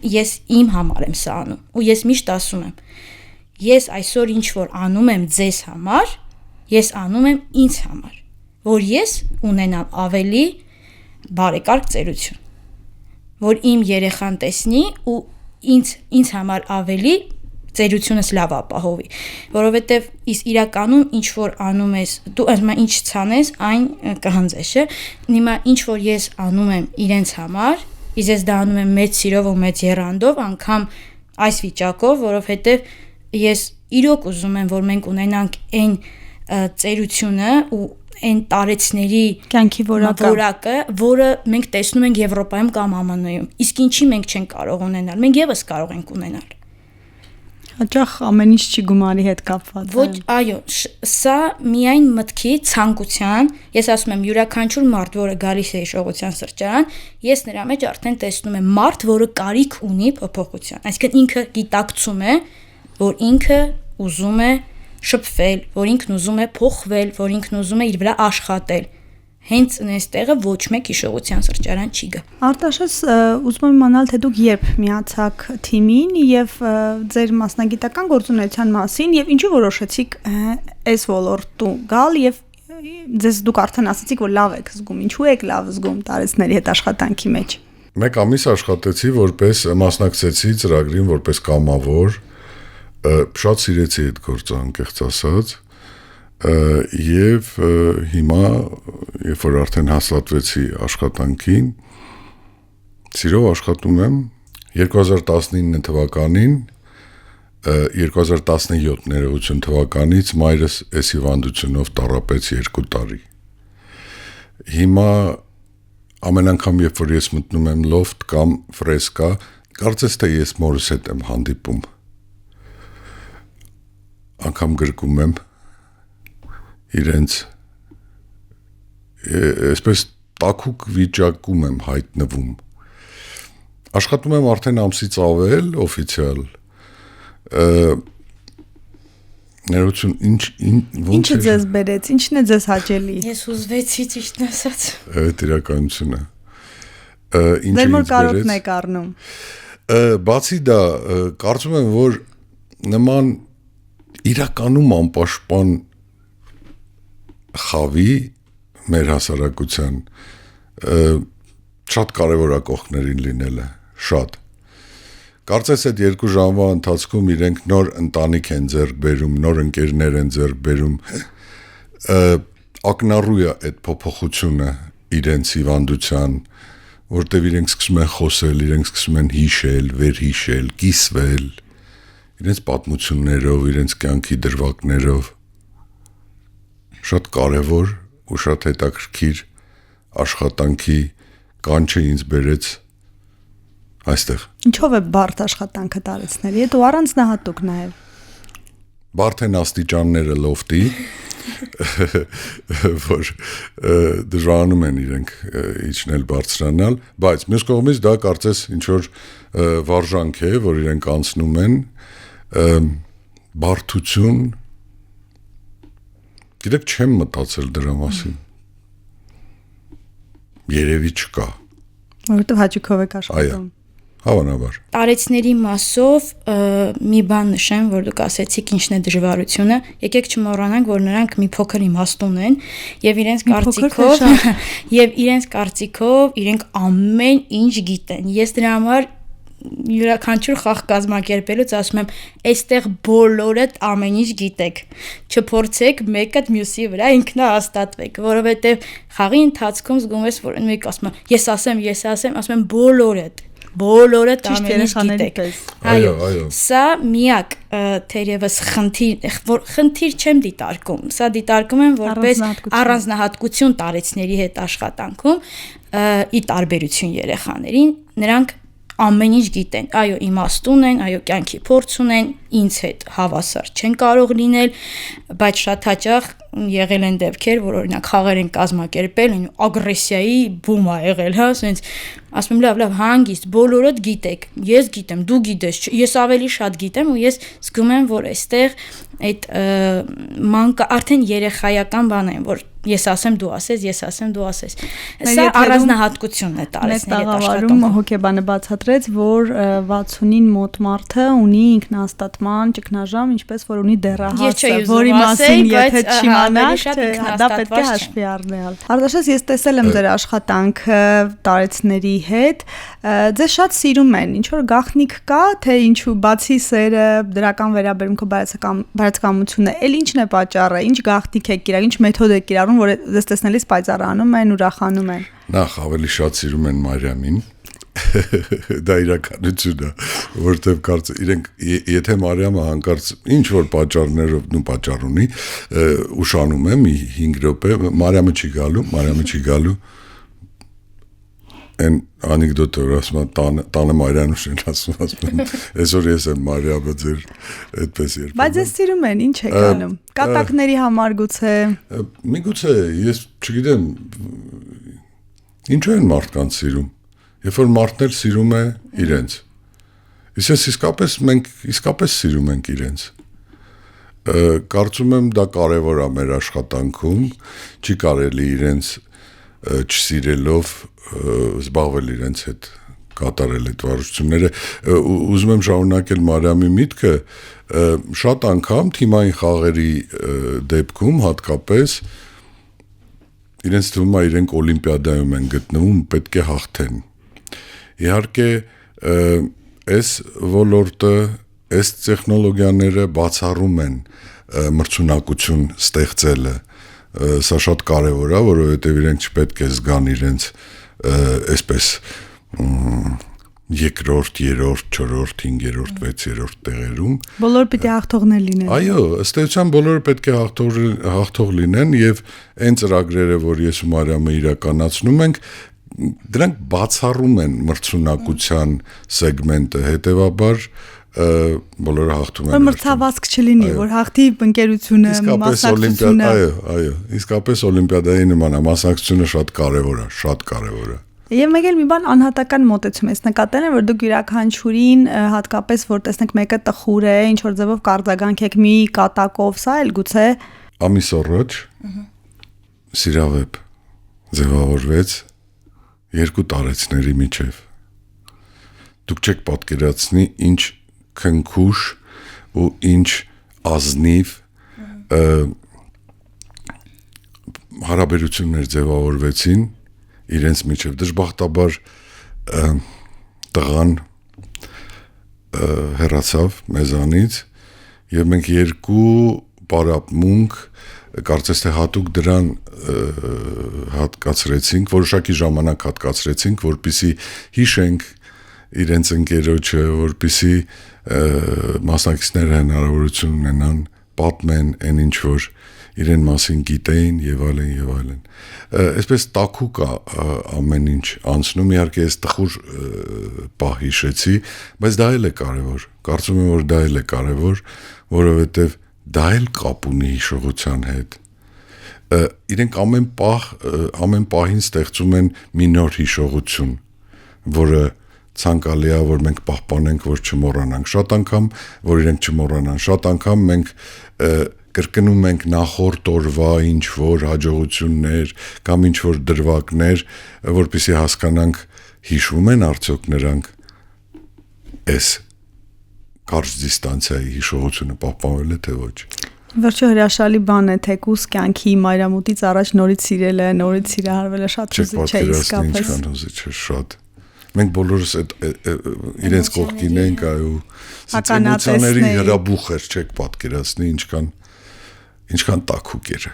ես իմ համար եմ սա անում ու ես միշտ ասում եմ ես այսօր ինչ որ անում եմ ձեզ համար ես անում եմ ինձ համար որ ես ունենամ ավելի բարեկարգ ծերություն որ իմ երեխան տեսնի ու ինձ համար ավելի ծերությունս լավ ապահովի որովհետև իրականում ինչ որ անում ես դու ասում ես ինչ ցանես այն կհանձես չէ հիմա ինչ որ ես անում եմ իրենց համար ես դա անում եմ մեծ սիրով ու մեծ եռանդով անգամ այս վիճակով որովհետև ես իրոք ուզում եմ որ մենք ունենանք այն ծերությունը ու այն տարեցների կյանքի որակը որը մենք տեսնում ենք Եվրոպայում կամ ԱՄՆ-ում իսկ ինչի մենք չենք կարող ունենալ մենք եւս կարող ենք ունենալ հաճախ ամեն ինչ չի գումարի հետ կապված ոչ այո սա միայն մտքի ցանկության ես ասում եմ յուրաքանչյուր մարդ որը գալիս է հիշողության սրճարան ես նրա մեջ արդեն տեսնում եմ մարդ որը կարիք ունի փոփոխության այսինքն ինքը գիտակցում է որ ինքը ուզում է շփվել որ ինքն ուզում է փոխվել որ ինքն ուզում է իր վրա աշխատել հենց այնտեղը ոչ մեկ հիշողության սրճարան չի գա Արտաշես ուզում եմ իմանալ թե դուք երբ միացաք թիմին եւ ձեր մասնագիտական գործունեության մասին եւ ինչու որոշեցիք այս ոլորտում գալ եւ ձեզ դուք արդեն ասացիք որ լավ եք զգում ինչու եք լավ զգում տարեցների հետ աշխատանքի մեջ Մեկ ամիս աշխատեցի որպես մասնակցեցի ծրագրին որպես կամավոր շատ սիրեցի այդ գործը անկեղծ ասած եւ հիմա երբ որ արդեն հաստատվեցի աշխատանքին սիրով աշխատում եմ 2019 թվականին 2017 ներողություն թվականից մայրս այս հիվանդությունով տառապեց 2 տարի հիմա ամեն անգամ երբ որ ես մտնում եմ լոֆտ կամ ֆրեսկա կարծես թե ես մորս հետ եմ հանդիպում անգամ գրկում եմ իրենց այսպես տաքուկ վիճակում եմ հայտնվում աշխատում եմ արդեն ամսից ավել օֆիցիալ ներողություն ինչը ձեզ բերեց ինչն է ձեզ հաճելի ես ուզվեցի ճիշտն ասած այդ իրականությունը դեր մոր կարոտն եք առնում բացի դա կարծում եմ որ նման իրականում անպաշտպան խավի մեր հասարակության շատ կարևոր է կողքներին լինելը շատ կարծես այդ 2 ժամվա ընթացքում իրենք նոր ընտանիք են ձեռք բերում նոր ընկերներ են ձեռք բերում ակնառու է այդ փոփոխությունը իրենց հիվանդության որտեղ իրենք սկսում են խոսել իրենք սկսում են հիշել վերհիշել կիսվել իրենց պատմություններով իրենց կյանքի դրվագներով շատ կարևոր ու շատ հետաքրքիր աշխատանքի կանչը ինձ բերեց այստեղ Ինչով է բարդ աշխատանքը տարեցների հետ ու առանձնահատուկ նաև բարդ են աստիճանները լոֆտի որ դժվարանում են իրենք իջնել բարձրանալ բայց մյուս կողմից դա կարծես ինչ որ վարժանք է որ իրենք անցնում են բարդություն գիտեք չեմ մտածել դրա մասին երևի չկա որովհետև հաճույքով եք աշխատում Հավանաբար Տարեցների մասով մի բան նշեմ որ դուք ասեցիք ինչն է դժվարությունը եկեք չմոռանանք որ նրանք մի փոքր իմաստ ունեն եւ իրենց կարծիքով իրենք ամեն ինչ գիտեն ես դրա համար յուրաքանչյուր խաղ կազմակերպելուց ասում եմ այստեղ բոլորդ ամեն ինչ գիտեք չփորձեք մեկը մյուսի վրա ինքնահաստատվեք որովհետեւ խաղի ընթացքում զգում ես որ մեկ ասում է ես ասեմ ասում եմ բոլորդ ամեն ինչ գիտեք այո սա միակ թերևս խնդիր չեմ դիտարկում սա դիտարկում եմ որպես առանձնահատկություն տարեցների հետ աշխատանքում ի տարբերություն երեխաներին նրանք ամեն ինչ գիտեն, այո, իմաստուն են, այո, կյանքի փորձ ունեն, ինձ հետ հավասար չեն կարող լինել, բայց շատ հաճախ եղել են դեպքեր, որ օրինակ խաղեր են կազմակերպել, ագրեսիայի բում ա եղել, հա, ասենց ասում եմ լավ, հանգիստ, բոլորդ գիտեք, ես գիտեմ, դու գիտես, ես ավելի շատ գիտեմ ու ես զգում եմ, որ այստեղ այդ մանկա արդեն երեխայական բան են, որ Ես ասեմ դու ասես, ես ասեմ դու ասես։ Սա առանձնահատկությունն է տարեցների հետ աշխատանքը։ Հոգեբանը բացատրեց, որ 60-ին մոտ մարդը ունի ինքնահաստատման ճգնաժամ, ինչպես որ ունի դեռահասը, որի մասին եթե չիմանաք, դա պետք է հաշվի առնել։ Արտաշես, ես տեսել եմ ձեր աշխատանքը տարեցների հետ, ձեզ շատ սիրում են, ինչ որ գաղտնիք կա, թե ինչու բացի սերը, դրական վերաբերմունքը, բարեկամությունը, էլ ինչն է պատճառը, ինչ գաղտնիք եք կիրառում, ինչ մեթոդ եք կիրառում, որ ձեզ տեսնելիս պայծառանում են, ուրախանում են։ Նախ ավելի շատ սիրում են Մարիամին։ Դա իրականություն է, որտեղ կարծեմ իրենք եթե Մարիամը հանկարծ ինչ որ պատճառներով ու պատճառ ունի, ուշանում եմ 5 րոպե, Մարիամը չի գալու։ Այն անեկդոտը որ ասում են տանը Մարիանուշն ասում են այսօր ես եմ Մարիամը ձեր այդպես երբ բայց ես սիրում են ինչ եք անում կատակների համար գուցե միգուցե ես չգիտեմ ինչու են մարդկանց սիրում երբ որ մարդն էլ սիրում է իրենց մենք իսկապես սիրում ենք իրենց կարծում եմ դա կարևոր է մեր աշխատանքում չի կարելի իրենց չսիրելով զբաղվել իրենց հետ կատարել այդ վարժությունները ուզում եմ շարունակել Մարիամի միտքը շատ անգամ թիմային խաղերի դեպքում հատկապես իրենց թվում է իրենք օլիմպիադայում են գտնվում պետք է հաղթեն իհարկե այս ոլորտը այս տեխնոլոգիաները բացառում են մրցունակություն ստեղծելը սա շատ կարևոր է որովհետև իրենք չպետք է զգան իրենց այսպես երկրորդ, երրորդ, չորրորդ, հինգերորդ, վեցերորդ տեղերում բոլորը պիտի հաղթողներ լինեն այո, ըստ էության բոլորը պետք է հաղթող լինեն եւ այն ծրագրերը, որ ես ու Մարիամը իրականացնում ենք դրանք բացառում են մրցունակության սեգմենտը հետեւաբար բոլորը հաղթում են մրցավազք չլինի որ հաղթի ընկերությունը մասնակցությունը այո իսկապես օլիմպիադայի նման է մասնակցությունը շատ կարևոր է Եվ մեկ էլ մի բան անհատական մոտեցում ես նկատել եմ որ դուք յուրաքանչյուրին հատկապես որ տեսնեք մեկը տխուր է ինչ որ ձևով կարձագանք եք մի կատակով սա էլ գուցե ամիս առաջ սիրավեպ ձևավորվեց 2 տարեցների միջև դուք չեք պատկերացնի ինչ քնքուշ ու ինչ ազնիվ հարաբերություններ ձևավորվեցին իրենց միջև դժբախտաբար տղան հեռացավ մեզանից եւ մենք 2 պարապմունք կարծես թե հատուկ դրան հատկացրեցինք որոշակի ժամանակ հատկացրեցինք որպեսզի հիշենք իրենց ընկերոջը որպեսզի մասնակիցները հնարավորություն ունենան պատմեն այն ինչ որ իրեն մասին գիտեին եւ այլն այսպես տաքուկ ամեն ինչ անցնում իհարկե ես տխուր պահ հիշեցի բայց դա էլ է կարևոր կարծում եմ որ դա էլ է կարևոր որովհետեւ դա էլ կապ ունի հիշողության հետ իրենք ամեն պահին ստեղծում են մի նոր հիշողություն որը ցանկալի է որ մենք պահպանենք որ չմոռանանք շատ անգամ որ իրենք չմոռանան շատ անգամ մենք կրկնում ենք նախորդ օրվա ինչ որ հաջողություններ կամ ինչ որ դրվագներ որպեսզի հասկանանք հիշում են արդյոք նրանք այս կարճ դիստանցիայի հիշողությունը պահպանվել է թե ոչ Վերջը հրաշալի բան է թեկուս կյանքի մայրամուտից առաջ նորից սիրելը նորից սիրահարվելը շատ հուզիչ է իսկապես ինչքան հուզիչ է շատ մենք բոլորս այդ իրենց կողքին ենք այո սիցեմոցիաների հրաբուխ էր չեք պատկերացնի ինչքան տաքուկ էր